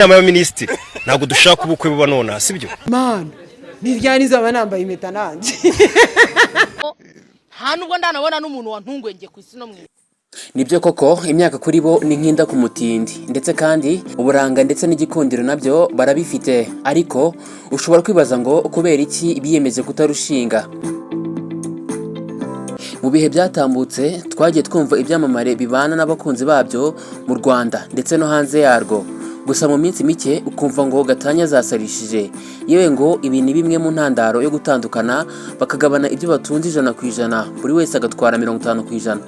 inama y'abaminisitiri ntabwo dushaka ubukwe buba nona sibyo mana ntiryaniza abanambaye impeta nanje nta nubwo ndanabona n'umuntu wantungwenge ku isi no mwe. Nibyo koko imyaka kuri bo ni nk'inda ku mutindi ndetse kandi uburanga ndetse n'igikundiro nabyo barabifite, ariko ushobora kwibaza ngo kubera iki biyemeje kutarushinga. Mu bihe byatambutse twagiye twumva ibyamamare bibana n'abakunzi babyo mu Rwanda ndetse no hanze yarwo, gusa mu minsi mike ukumva ngo gatanya zasarishije, yewe ngo ibi ni bimwe mu ntandaro yo gutandukana bakagabana ibyo batunze 100%, buri wese agatwara 50%,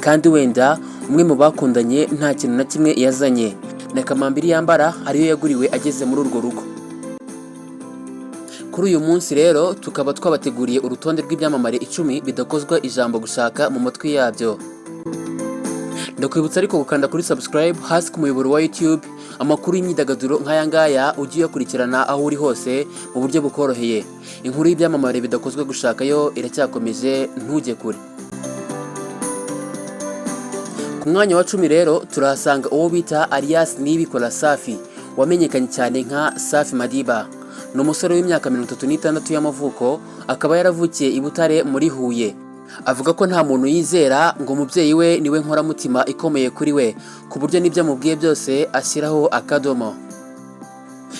kandi wenda umwe mu bakundanye nta kintu na kimwe yazanye, na kamambiri yambara ariyo yaguriwe ageze muri urwo rugo. Kuri uyu munsi rero tukaba twabateguriye urutonde rw'ibyamamare 10 bidakozwa ijambo gushaka mu matwi yabyo. Ndakwibutsa ariko gukanda kuri subscribe hasi ku muyoboro wa YouTube, amakuru y'imyidagaduro nk'aya ngaya ugiye kurikirana aho uri hose mu buryo bukoroheye. Inkuru y'ibyamamare bidakozwa gushaka yo iracyakomeje, ntujye kure. Ku mwanya wa 10 rero turahasanga uwo bita alias Nibikora Safi, wamenyekanye cyane nka Safi Madiba. Ni umusore w'imyaka 36 y'amavuko, akaba yaravukiye i Butare muri Huye. Avuga ko nta muntu yizera ngo umubyeyi we niwe nkoramutima ikomeye kuri we, ku buryo n'ibyo amubwiye byose ashyiraho akadomo.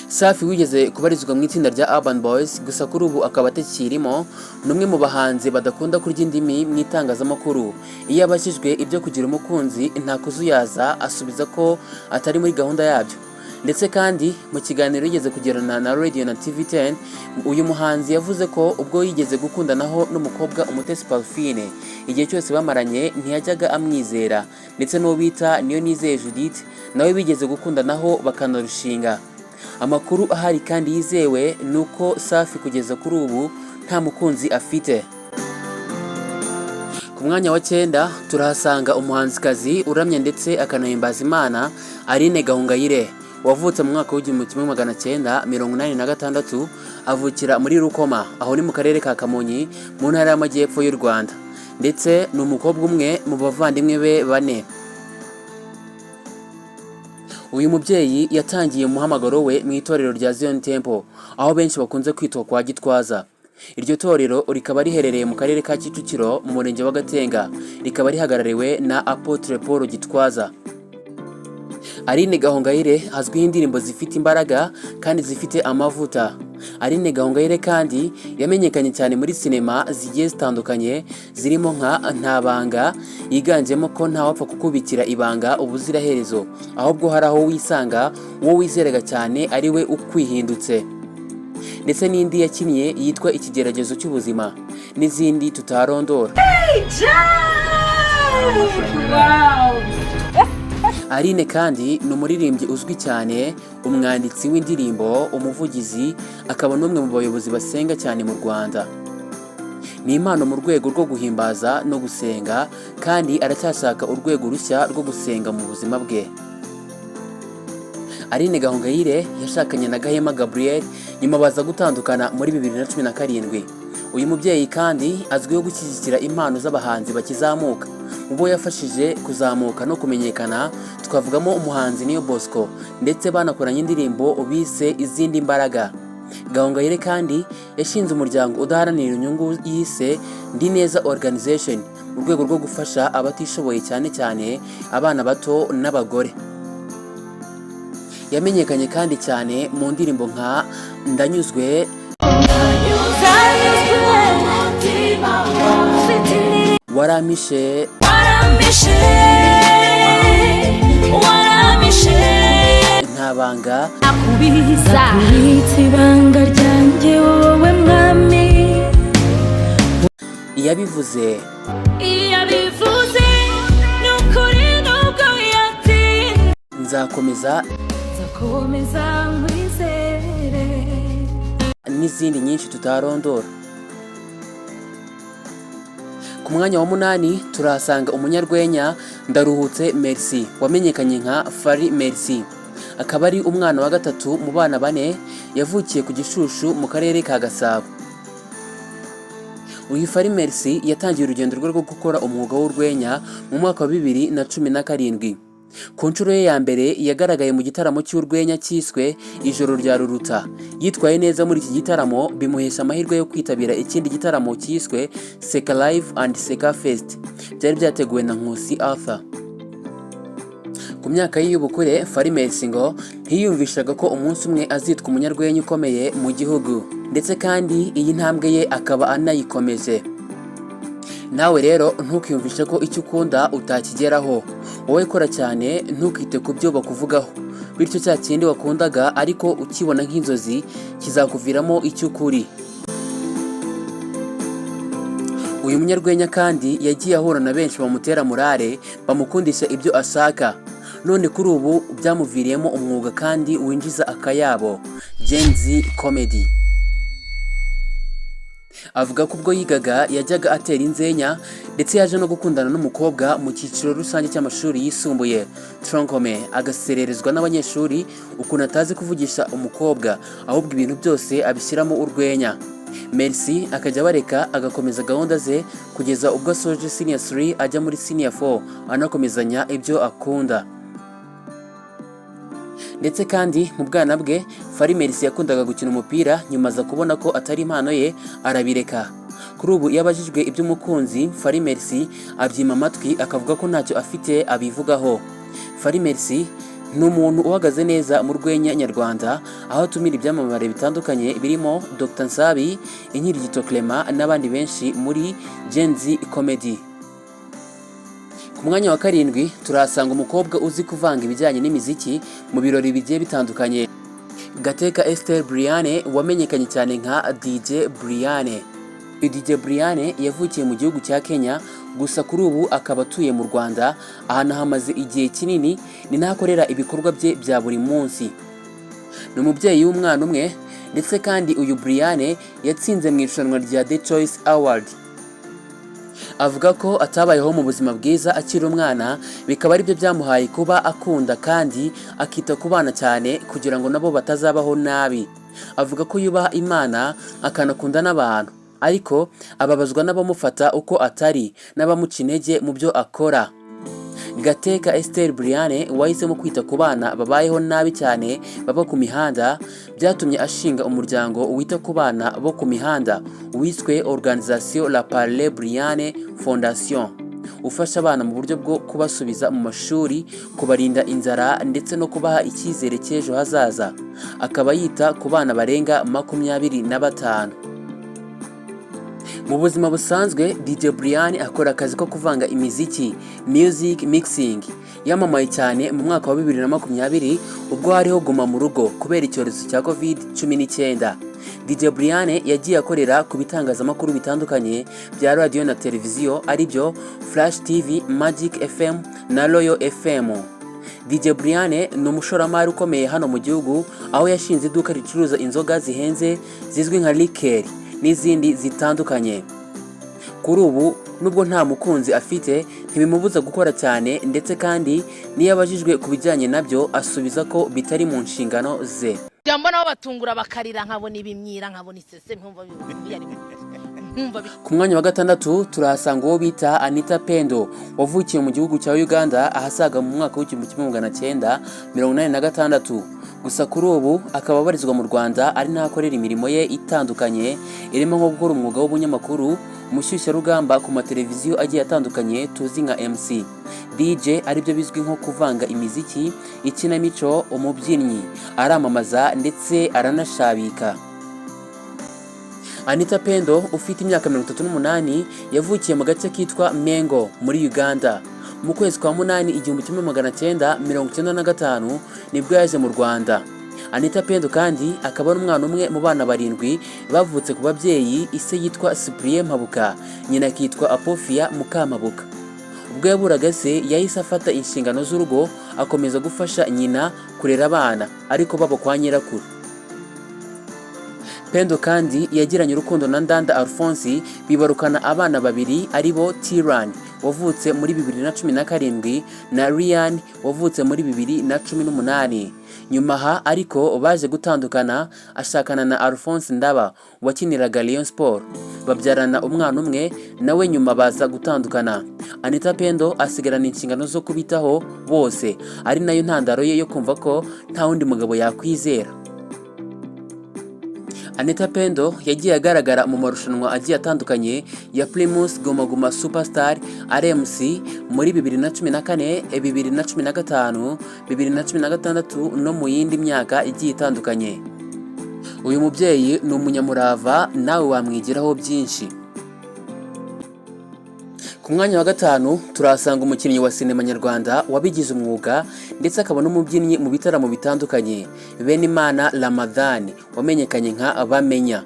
Safi wigeze kubarizwa mu itsinda rya Urban Boys, gusa kuri ubu akaba atakirimo. Numwe mu bahanzi badakunda kurya indimi mu itangazamakuru. Iyo abashijwe ibyo kugira umukunzi nta kuzuyaza, asubiza ko atari muri gahunda yabyo. Ndetse kandi mu kiganiro yigeze kugirana na Radio na TV10, uyu muhanzi yavuze ko ubwo yigeze gukundanaho n'umukobwa Umutesi Parfine, igihe cyose bamaranye ntiyajyaga amwizera, ndetse n'uwo bita Niyonizeye Judith nawe bigeze gukundanaho bakanarushinga. Amakuru ahari kandi yizewe nuko Safi kugeza kuri ubu nta mukunzi afite. Ku mwanya wa 9 turahasanga umuhanzikazi uramye ndetse akanahimbaza Imana Aline Gahongayire, wavutse mu mwaka w'1986, avukira muri Rukoma, aho ni mu karere ka Kamonyi mu ntara y'Amajyepfo y'u Rwanda, ndetse ni umukobwa umwe mu bavandimwe be 4. Uyu mubyeyi yatangiye umuhamagaro we mu itorero rya Zion Temple, aho benshi bakunze kwitwa kwa Gitwaza. Iryo torero rikaba riherereye mu karere ka Kicukiro mu murenge wa Gatenga, rikaba rihagarariwe na Apotre Paul Gitwaza. Aline Gahongayire azwiho indirimbo zifite imbaraga kandi zifite amavuta. Aline Gahongayire kandi yamenyekanye cyane muri sinema zigiye zitandukanye, zirimo nka Nta banga, yiganjemo ko ntawapfa kukubikira ibanga ubuziraherezo, ahubwo hari aho wisanga uwo wizeraga cyane ari we ukwihindutse, ndetse n'indi yakiniye yitwa Ikigeragezo cy'ubuzima, n'izindi tutarondora. Aline kandi ni umuririmbyi uzwi cyane, umwanditsi w'indirimbo, umuvugizi, akaba n'umwe mu bayobozi basenga cyane mu Rwanda. Ni impano mu rwego rwo guhimbaza no gusenga, kandi aracyashaka urwego rushya rwo gusenga mu buzima bwe. Aline Gahongayire yashakanye na Gahema Gabriel, nyuma baza gutandukana muri 2017. Uyu mubyeyi kandi azwiho gushyigikira impano z'abahanzi bakizamuka. Ubwo yafashije kuzamuka no kumenyekana twavugamo umuhanzi Niyo Bosco, ndetse banakoranye indirimbo bise Izindi Mbaraga. Gahongayire kandi yashinze umuryango udaharanira inyungu yise Ndi Neza Organization, mu rwego rwo gufasha abatishoboye cyane cyane abana bato n'abagore. Yamenyekanye kandi cyane mu ndirimbo nka Ndanyuzwe, Waramishe, Nta banga, Nakubitsa ibanga ryanjye wowe mwami. Iyabivuze nukuri nubwo yatinze, Nzakomeza, nkwizere, n'izindi nyinshi tutarondora. Ku mwanya wa 8 turahasanga umunyarwenya Ndaruhutse Merci, wamenyekanye nka Fari Merci. Akaba ari umwana wa 3 mu bana 4, yavukiye ku Gishushu mu karere ka Gasabo. Uyu Fari Merci yatangiye urugendo rwe rwo gukora umwuga w'urwenya mu mwaka wa 2017. Ku nshuro ye ya mbere yagaragaye mu gitaramo cy'urwenya cyiswe Ijoro rya Ruruta. Yitwaye neza muri iki gitaramo bimuhesha amahirwe yo kwitabira ikindi gitaramo cyiswe Seka Live and Seka Fest, byari byateguwe na Nkusi Arthur. Ku myaka ye y'ubukure, Farimerisi ngo ntiyumvishaga ko umunsi umwe azitwa umunyarwenya ukomeye mu gihugu, ndetse kandi iyi ntambwe ye akaba anayikomeje. Nawe rero ntukiyumvishe ko icyo ukunda utakigeraho. Wowe kora cyane, ntukite ku byo bakuvugaho, bityo cya kindi wakundaga ariko ukibona nk'inzozi kizakuviramo icyo ukuri. Uyu munyarwenya kandi yagiye ahura na benshi bamutera morale, bamukundisha ibyo ashaka. None kuri ubu byamuviriyemo umwuga kandi winjiza akayabo, Gen Z comedy. Avuga ko ubwo yigaga yajyaga atera inzenya, ndetse yaje no gukundana n'umukobwa mu cyiciro rusange cy'amashuri yisumbuye tronkome, agasererezwa n'abanyeshuri ukuntu atazi kuvugisha umukobwa, ahubwo ibintu byose abishyiramo urwenya. Merci akajya bareka agakomeza gahunda ze kugeza ubwo asoje senior 3 ajya muri senior 4, anakomezanya ibyo akunda. Ndetse kandi mu bwana bwe Farimerisi yakundaga gukina umupira, nyuma aza kubona ko atari impano ye arabireka. Kuri ubu yabajijwe iby'umukunzi, Farimerisi abyima amatwi akavuga ko ntacyo afite abivugaho. Farimerisi ni umuntu uhagaze neza mu rwenya nyarwanda, aho atumira ibyamamare bitandukanye birimo Dr Nsabi, Inkirigito Clement n'abandi benshi muri Gen Z comedy. Ku mwanya wa 7 turahasanga umukobwa uzi kuvanga ibijyanye n'imiziki mu birori bigiye bitandukanye, Gateka Esther Briane, wamenyekanye cyane nka DJ Briane. DJ Briane yavukiye mu gihugu cya Kenya, gusa kuri ubu akaba atuye mu Rwanda, ahantu hamaze igihe kinini, ni naho akorera ibikorwa bye bya buri munsi. Ni umubyeyi w'umwana umwe, ndetse kandi uyu Briane yatsinze mu irushanwa rya The Choice Award. Avuga ko atabayeho mu buzima bwiza akiri umwana, bikaba ari byo byamuhaye kuba akunda kandi akita ku bana cyane kugira ngo nabo batazabaho nabi. Avuga ko yubaha Imana akanakunda n'abantu, ariko ababazwa n'abamufata uko atari n'abamuca intege mu byo akora. Gateka Esther Briane wahisemo kwita ku bana babayeho nabi cyane baba ku mihanda, byatumye ashinga umuryango wita ku bana bo ku mihanda wiswe Organisation La Parle Briane Fondation, ufasha abana mu buryo bwo kubasubiza mu mashuri, kubarinda inzara ndetse no kubaha icyizere cy'ejo hazaza. Akaba yita ku bana barenga 25. Mu buzima busanzwe, DJ Briane akora akazi ko kuvanga imiziki, music mixing. Yamamaye cyane mu mwaka wa 2020 ubwo hariho guma mu rugo kubera icyorezo cya COVID-19. DJ Briane yagiye akorera ku bitangazamakuru bitandukanye bya radio na televiziyo, aribyo Flash TV, Magic FM na Royal FM. DJ Briane ni umushoramari ukomeye hano mu gihugu, aho yashinze iduka ricuruza inzoga zihenze zizwi nka liqueur n'izindi zitandukanye. Kuri ubu nubwo nta mukunzi afite, ntibimubuza gukora cyane, ndetse kandi niyo abajijwe ku bijyanye nabyo asubiza ko bitari mu nshingano ze. Jambo nabo batungura bakarira, nkabona ibimyira, nkabona isese, nkumva biyari. Ku mwanya wa 6 turahasanga uwo bita Nta Pendo, wavukiye mu gihugu cya Uganda ahasaga mu mwaka w'1986. Gusa kuri ubu akaba abarizwa mu Rwanda, ari naho akorera imirimo ye itandukanye, irimo nko gukora umwuga w'ubunyamakuru, umushyushyarugamba ku mateleviziyo agiye atandukanye tuzi nka MC, DJ aribyo bizwi nko kuvanga imiziki, ikinamico, umubyinnyi, aramamaza ndetse aranashabika. Nta Pendo ufite imyaka 38 yavukiye mu gace kitwa Mengo muri Uganda. Mu kwezi kwa 8 1995 nibwo yaje mu Rwanda. Nta Pendo kandi akaba ari umwana umwe mu bana 7 bavutse ku babyeyi, ise yitwa Cyprien Mabuka, nyina akitwa Apofia Mukamabuka. Ubwo yaburaga se yahise afata inshingano z'urugo, akomeza gufasha nyina kurera abana, ariko baba kwa nyirakuru. Pendo kandi yagiranye urukundo na Ndanda Alphonse, bibarukana abana 2 aribo Tiran wavutse muri 2017 na Ryan wavutse muri 2018. nyuma aha ariko baje gutandukana ashakana na Alphonse Ndaba wakiniraga Rayon Sport babyarana umwana umwe nawe nyuma baza gutandukana. Anita Pendo asigarana inshingano zo kubitaho Bose ari nayo ntandaro ye yo kumva ko nta wundi mugabo yakwizera. Anita Pendo yagiye agaragara mu marushanwa agiye atandukanye ya Primus Guma Guma Superstar RMC muri 2014, 2015, 2016 no mu yindi myaka igiye itandukanye. Uyu mubyeyi ni umunyamurava nawe wamwigiraho byinshi. Ku mwanya wa gatanu turasanga umukinnyi wa sinema nyarwanda wabigize umwuga ndetse akaba n'umubyinnyi mu bitaramo bitandukanye, Benimana Ramadhan wamenyekanye nka Bamenya.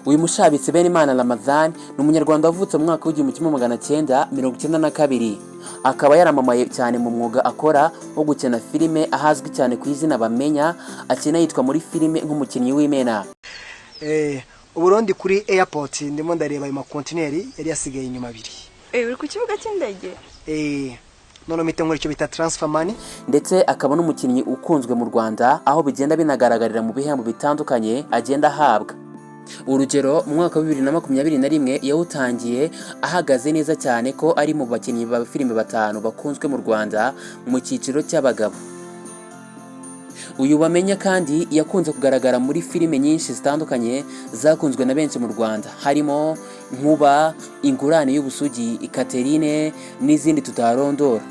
Uyu mushabitsi Benimana Ramadhan ni umunyarwanda wavutse mu mwaka w'1992, akaba yaramamaye cyane mu mwuga akora wo gukina filime ahazwi cyane ku izina Bamenya, akina yitwa muri filime nk'umukinnyi w'imena. Uburundi kuri airport ndimo ndareba ayo makontineri yari yasigaye inyuma abiri. Uri ku kibuga cy'indege? None mite nkora icyo bita transfer money. Ndetse akaba n'umukinnyi ukunzwe mu Rwanda aho bigenda binagaragarira mu bihembo bitandukanye agenda ahabwa. Urugero mu mwaka wa 2021 yawutangiye ahagaze neza cyane ko ari mu bakinnyi ba filime 5 bakunzwe mu Rwanda mu cyiciro cy'abagabo. Uyu Bamenya kandi yakunze kugaragara muri filime nyinshi zitandukanye zakunzwe na benshi mu Rwanda, harimo Nkuba, Ingurane y'Ubusugi, Catherine n'izindi tutarondora.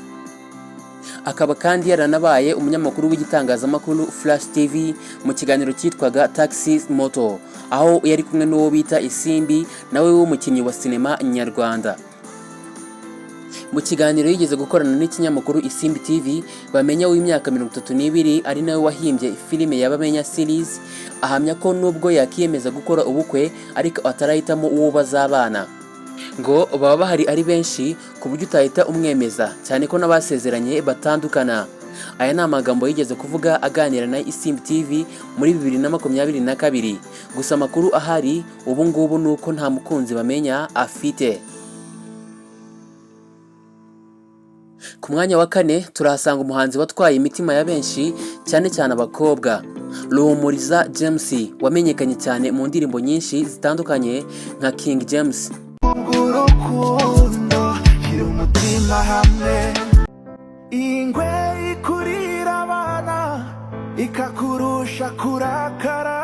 Akaba kandi yaranabaye umunyamakuru w'igitangazamakuru Flash TV mu kiganiro cyitwaga Taxi Moto, aho yari kumwe n'uwo bita Isimbi nawe w'umukinnyi wa sinema nyarwanda. Mu kiganiro yigeze gukorana n'ikinyamakuru Isimbi TV, Bamenya w'imyaka 32 ari nawe wahimbye filime ya Bamenya series, ahamya ko nubwo yakiyemeza gukora ubukwe ariko atarahitamo uwo bazabana. Ngo baba bahari ari benshi ku buryo utahita umwemeza cyane ko n'abasezeranye batandukana. Aya ni amagambo yigeze kuvuga aganira na Isimbi TV muri 2022. Gusa amakuru ahari ubu ngubu nuko nta mukunzi Bamenya afite. Ku mwanya wa 4 turahasanga umuhanzi watwaye imitima ya benshi cyane cyane abakobwa, Ruhumuriza James wamenyekanye cyane mu ndirimbo nyinshi zitandukanye nka King James. Urukundo hiri umutima hamwe, ingwe ikurira abana ikakurusha kurakara.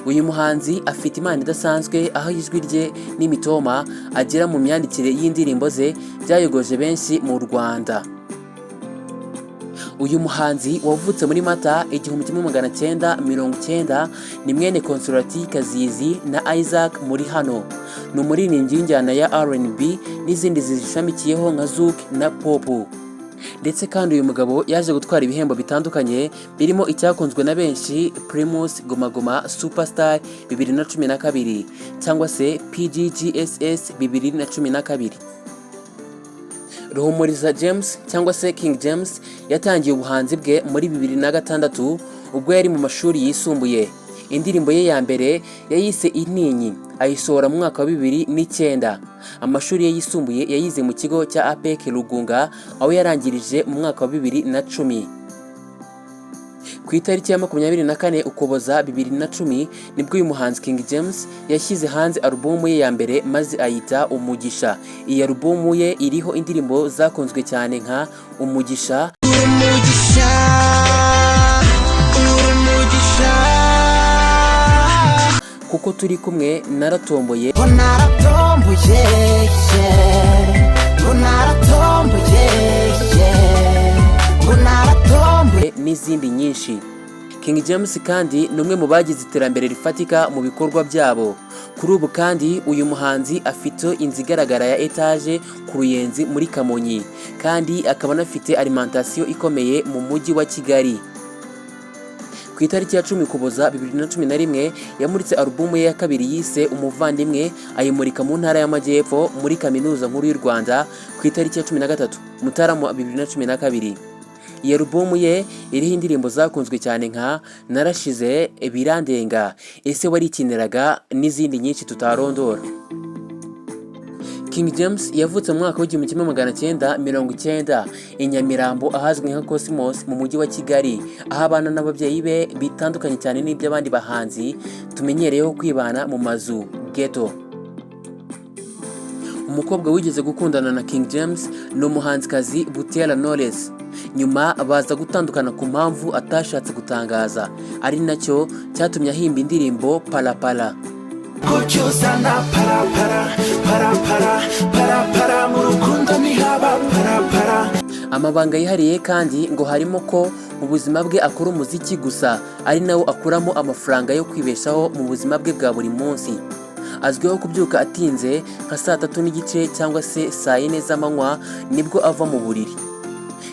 Uyu muhanzi afite impano idasanzwe aho ijwi rye n'imitoma agera mu myandikire y'indirimbo ze byayogoje benshi mu Rwanda. Uyu muhanzi wavutse muri Mata 1990 ni mwene Consolati Kazizi na Isaac muri hano. Ni umuririmbyi w'injyana ya R&B n'izindi zishamikiyeho nka Zouk na Pop. Ndetse kandi uyu mugabo yaje gutwara ibihembo bitandukanye birimo icyakunzwe na benshi Primus Guma Guma Superstar 2012 cyangwa se PGGSS 2012. Ruhumuriza James cyangwa se King James yatangiye ubuhanzi bwe muri 2006 ubwo yari mu mashuri yisumbuye. Indirimbo ye ya mbere yayise Intinyi ayisohora mu mwaka wa 2009. Amashuri ye yisumbuye yayize mu kigo cya APEC Rugunga aho yarangirije mu mwaka wa 2010. Ku itariki ya 24 Ukuboza 2010 nibwo uyu muhanzi King James yashyize hanze alubumu ye ya mbere maze ayita Umugisha. Iyi alubumu ye iriho indirimbo zakunzwe cyane nka Umugisha, Umugisha, umugisha, Kuko Turi Kumwe, Naratomboye, naratomboye, naratomboye, naratomboye n'izindi nyinshi. King James kandi ni umwe mu bagize iterambere rifatika mu bikorwa byabo. Kuri ubu kandi uyu muhanzi afite inzu igaragara ya etage ku Ruyenzi muri Kamonyi, kandi akaba anafite alimentation ikomeye mu mujyi wa Kigali. Ku itariki ya 10 Ukuboza 2011 yamuritse alubumu ye ya kabiri yise Umuvandimwe, ayimurika mu ntara y'Amajyepfo muri Kaminuza Nkuru y'u Rwanda ku itariki ya 13 Mutarama 2012. Iyi alubumu ye iriho indirimbo zakunzwe cyane nka Narashize, Birandenga, Ese Warikiniraga n'izindi nyinshi tutarondora. King James yavutse mu mwaka w'igihumbi kimwe magana cyenda mirongo icyenda i Nyamirambo ahazwi nka Cosmos mu mujyi wa Kigali, aho abana n'ababyeyi be bitandukanye cyane n'iby'abandi bahanzi tumenyereyeho kwibana mu mazu ghetto. Umukobwa wigeze gukundana na King James ni umuhanzikazi Butera Knowless, nyuma baza gutandukana ku mpamvu atashatse gutangaza, ari nacyo cyatumye ahimba indirimbo Parapara. Kucyuzana parapara parapara parapara mu rukundo ntihaba parapara. Amabanga yihariye kandi ngo harimo ko mu buzima bwe akora umuziki gusa, ari nawo akuramo amafaranga yo kwibeshaho mu buzima bwe bwa buri munsi. Azwiho kubyuka atinze nka 3:30 cyangwa se 4 z'amanywa nibwo ava mu buriri.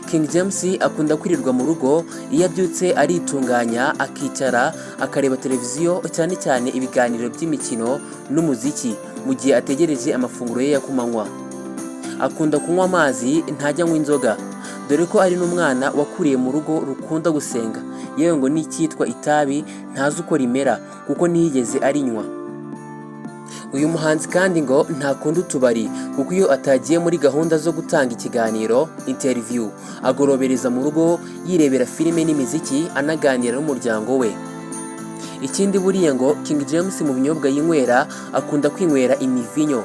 King James akunda kwirirwa mu rugo, iyo abyutse aritunganya akicara akareba televiziyo, cyane cyane ibiganiro by'imikino n'umuziki mu gihe ategereje amafunguro ye ya kumanywa. Akunda kunywa amazi, ntajya anywa inzoga, dore ko ari n'umwana wakuriye mu rugo rukunda gusenga, yewe ngo n'icyitwa itabi ntazi uko rimera kuko ntiyigeze arinywa. Uyu muhanzi kandi ngo ntakunda utubari kuko iyo atagiye muri gahunda zo gutanga ikiganiro interview agorobereza mu rugo yirebera filime n'imiziki anaganira n'umuryango we. Ikindi buriya ngo King James mu binyobwa yinywera akunda kwinywera imivinyo.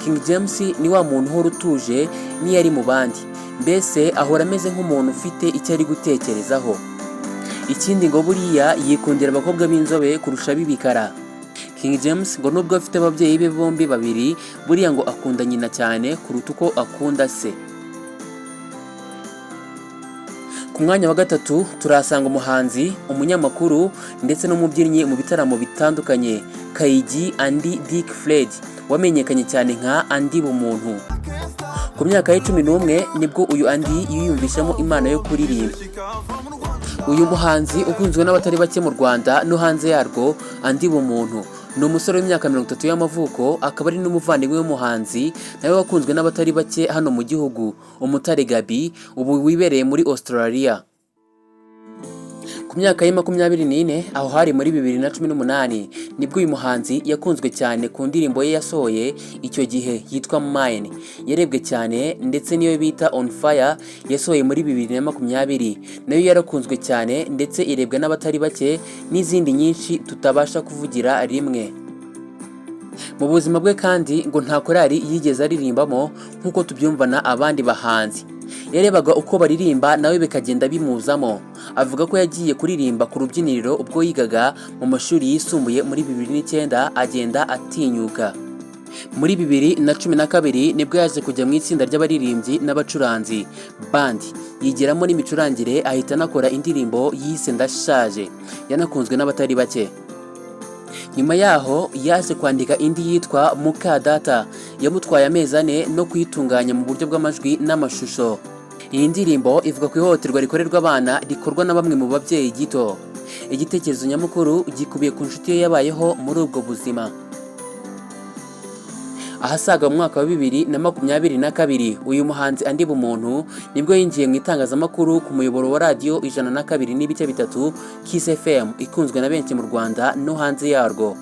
King James ni wa muntu uhora utuje niyo ari mu bandi, mbese ahora ameze nk'umuntu ufite icyo ari gutekerezaho. Ikindi ngo buriya yikundira abakobwa b'inzobe kurusha b'ibikara. King James ngo nubwo afite ababyeyi be bombi babiri, buriya ngo akunda nyina cyane kuruta uko akunda se. Ku mwanya wa gatatu turasanga umuhanzi, umunyamakuru ndetse n'umubyinnyi mu bitaramo bitandukanye, Kayigi Andy Dick Fred, wamenyekanye cyane nka Andy Bumuntu. Ku myaka ya 11 nibwo uyu Andy yiyumvishamo impano yo kuririmba. Uyu muhanzi ukunzwe n'abatari bake mu Rwanda no hanze yarwo, Andy Bumuntu ni umusore w'imyaka 30 y'amavuko, akaba ari n'umuvandimwe w'umuhanzi nawe wakunzwe n'abatari bake hano mu gihugu, Umutare Gabi, ubu wibereye muri Australia. Ku myaka ya 24 aho hari muri 2018 nibwo uyu muhanzi yakunzwe cyane ku ndirimbo ye yasohoye icyo gihe yitwa Mine, yarebwe cyane ndetse niyo bita On Fire yasohoye muri 2020, nayo yarakunzwe cyane ndetse irebwa n'abatari bake, n'izindi nyinshi tutabasha kuvugira rimwe. Mu buzima bwe kandi ngo nta korali yigeze aririmbamo nk'uko tubyumvana abandi bahanzi. Yarebaga uko baririmba nawe bikagenda bimuzamo. Avuga ko yagiye kuririmba ku rubyiniriro ubwo yigaga mu mashuri yisumbuye muri 2009, agenda atinyuka. Muri 2012 nibwo yaje kujya mu itsinda ry'abaririmbyi n'abacuranzi band, yigeramo n'imicurangire, ahita anakora indirimbo yise Ndashaje, yanakunzwe n'abatari bake. Nyuma yaho yaje kwandika indi yitwa Mukadata, yamutwaye amezi 4 no kuyitunganya mu buryo bw'amajwi n'amashusho. Iyi ndirimbo ivuga ku ihohoterwa rikorerwa abana rikorwa na bamwe mu babyeyi gito. Igitekerezo nyamukuru gikubiye ku nshuti ye yabayeho muri ubwo buzima. Ahasaga mu mwaka wa 2022 uyu muhanzi Andy Bumuntu nibwo yinjiye mu itangazamakuru ku muyoboro wa radio 102.3 Kiss FM ikunzwe na benshi mu Rwanda no hanze yarwo.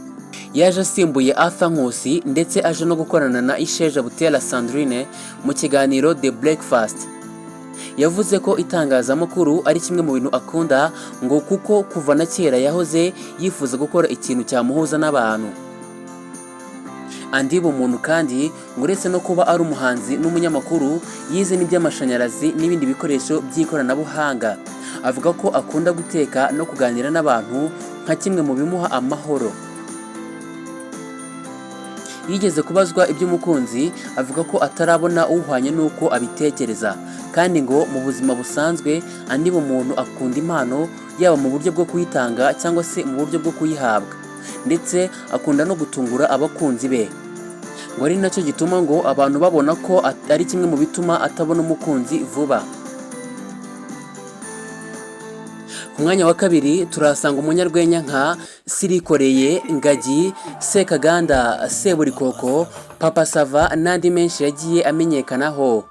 Yaje asimbuye Arthur Nkusi ndetse aje no gukorana na Isheja Butera Sandrine mu kiganiro The Breakfast. Yavuze ko itangazamakuru ari kimwe mu bintu akunda, ngo kuko kuva na kera yahoze yifuza gukora ikintu cyamuhuza n'abantu. Andy Bumuntu kandi ngo uretse no kuba ari umuhanzi n'umunyamakuru, yize n'iby'amashanyarazi n'ibindi bikoresho by'ikoranabuhanga. Avuga ko akunda guteka no kuganira n'abantu nka kimwe mu bimuha amahoro. Yigeze kubazwa iby'umukunzi, avuga ko atarabona uhwanye n'uko abitekereza, kandi ngo mu buzima busanzwe Andy Bumuntu akunda impano, yaba mu buryo bwo kuyitanga cyangwa se mu buryo bwo kuyihabwa, ndetse akunda no gutungura abakunzi be. Ngo ari nacyo gituma ngo abantu babona ko ari kimwe mu bituma atabona umukunzi vuba. Ku mwanya wa kabiri turasanga umunyarwenya nka Sirikoreye, Ngagi, Sekaganda, Seburikoko, Papa Sava n'andi menshi yagiye amenyekanaho.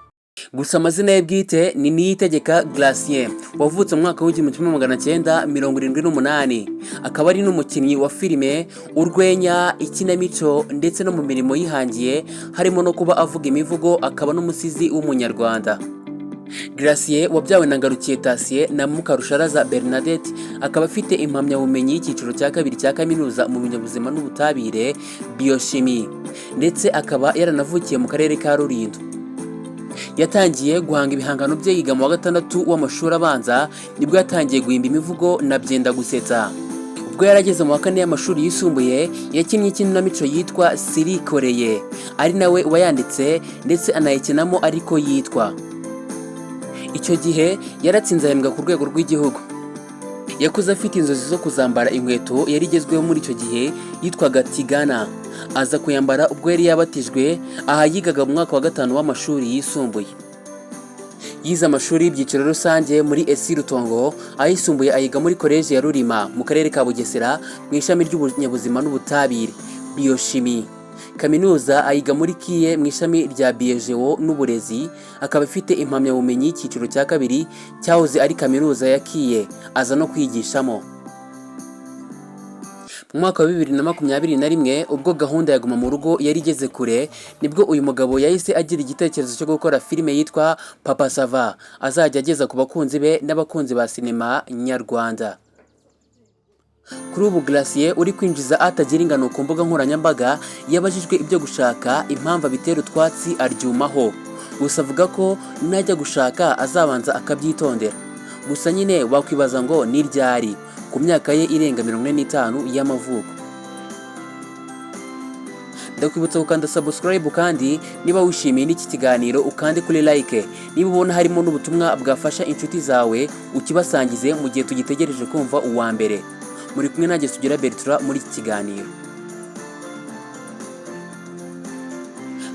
Gusa amazina ye bwite ni Niyitegeka Gratien wavutse mu mwaka w'1978, akaba ari n'umukinnyi wa filime, urwenya, ikinamico ndetse no mu mirimo yihangiye harimo no kuba avuga imivugo, akaba n'umusizi w'umunyarwanda. Gratien wabyawe na Ngarukiyetasiye na Mukarusharaza Bernadette, akaba afite impamyabumenyi y'icyiciro cya kabiri cya kaminuza mu binyabuzima n'ubutabire biochimie, ndetse akaba yaranavukiye mu karere ka Rulindo. Yatangiye guhanga ibihangano bye yiga mu wa gatandatu w'amashuri abanza, nibwo yatangiye guhimba imivugo na byenda gusetsa. Ubwo yarageze mu wa kane y'amashuri yisumbuye, yakinnye ikinamico yitwa Sirikoreye, ari nawe wayanditse ndetse anayikinamo ariko yitwa. Icyo gihe yaratsinze ahembwa ku rwego rw'igihugu. Yakuze afite inzozi zo kuzambara inkweto yari igezweho muri icyo gihe yitwaga Tigana. Aza kuyambara ubwo yari yabatijwe, aha yigaga mu mwaka wa 5 w'amashuri yisumbuye. Yize amashuri y'ibyiciro rusange muri esi Rutongo, ayisumbuye ayiga muri koleji ya Rurima mu karere ka Bugesera mu ishami ry'ubunyabuzima n'ubutabire biochimie. Kaminuza ayiga muri Kiye mu ishami rya biogeo n'uburezi, akaba afite impamyabumenyi y'icyiciro cya kabiri cyahoze ari kaminuza ya Kiye, aza no kwigishamo. Mu mwaka wa 2021 ubwo gahunda ya Guma mu Rugo yari igeze kure, nibwo uyu mugabo yahise agira igitekerezo cyo gukora filime yitwa Papa Sava, azajya ageza ku bakunzi be n'abakunzi ba sinema nyarwanda. Kuri ubu Gratien uri kwinjiza atagira ingano ku mbuga nkoranyambaga, yabajijwe ibyo gushaka impamvu bitera utwatsi aryumaho. Gusa avuga ko najya gushaka azabanza akabyitondera. Gusa nyine wakwibaza ngo ni ryari, ku myaka ye irenga 45 y'amavuko. Ndakwibutsa gukanda subscribe kandi niba wishimiye n'iki kiganiro ukande kuri like, niba ubona harimo n'ubutumwa bwafasha inshuti zawe ukibasangize mu gihe tugitegereje kumva uwa mbere. Muri kumwe nanjye SUGIRA BERTRAND muri iki kiganiro.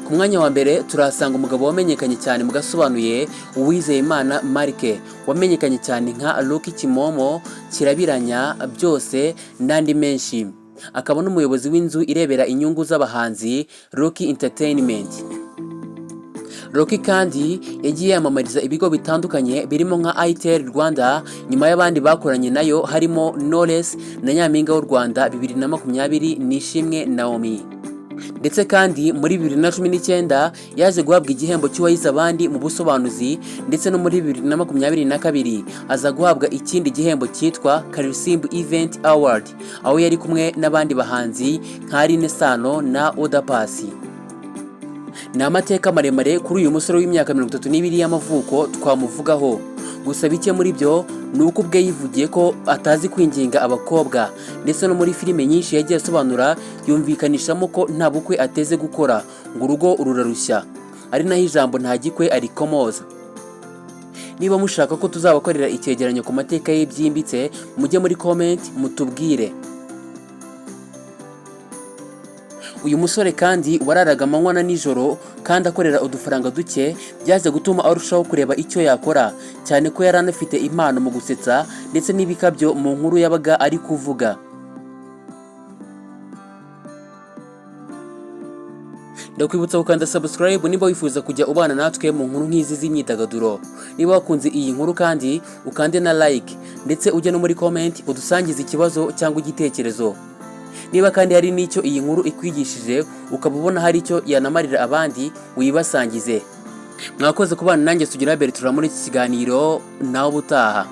Ku mwanya wa mbere turasanga umugabo wamenyekanye cyane mu gasobanuye, Uwizeyimana Marike, wamenyekanye cyane nka Rocky Kimomo, Kirabiranya, Byose n'andi menshi. Akaba n'umuyobozi w'inzu irebera inyungu z'abahanzi Rocky Entertainment. Rocky kandi yagiye yamamariza ibigo bitandukanye birimo nka Atari Rwanda, nyuma y'abandi bakoranye nayo harimo Knowless na Nyampinga w'u Rwanda 2020 Nishimwe Naomi. Ndetse kandi muri 2019 yaje guhabwa igihembo cy'uwayize abandi mu busobanuzi, ndetse no muri 2022 aza guhabwa ikindi gihembo cyitwa Karisimbu Event Award, aho yari kumwe n'abandi bahanzi nka Rine Sano na Oda Pasi. Ni amateka maremare kuri uyu musore w'imyaka 32 y'amavuko twamuvugaho. Gusa bike muri byo ni uko ubwe yivugiye ko atazi kwinginga abakobwa, ndetse no muri filime nyinshi yagiye asobanura yumvikanishamo ko nta bukwe ateze gukora, ngo urugo rurarushya, ari naho ijambo nta gikwe arikomoza. Niba mushaka ko tuzabakorera icyegeranyo ku mateka ye byimbitse, mujye muri comment mutubwire. Uyu musore kandi wararaga amanywa na nijoro kandi akorera udufaranga duke, byaje gutuma arushaho kureba icyo yakora, cyane ko yari anafite impano mu gusetsa ndetse n'ibikabyo mu nkuru yabaga ari kuvuga. Ndakwibutsa gukanda subscribe niba wifuza kujya ubana natwe mu nkuru nk'izi z'imyidagaduro. Niba wakunze iyi nkuru kandi ukande na like, ndetse ujye no muri comment udusangize ikibazo cyangwa igitekerezo. Niba kandi hari n'icyo iyi nkuru ikwigishije ukaba ubona hari icyo yanamarira abandi, wibasangize. Mwakoze kubana nanjye SUGIRA BERTRAND muri iki kiganiro, nawe ubutaha.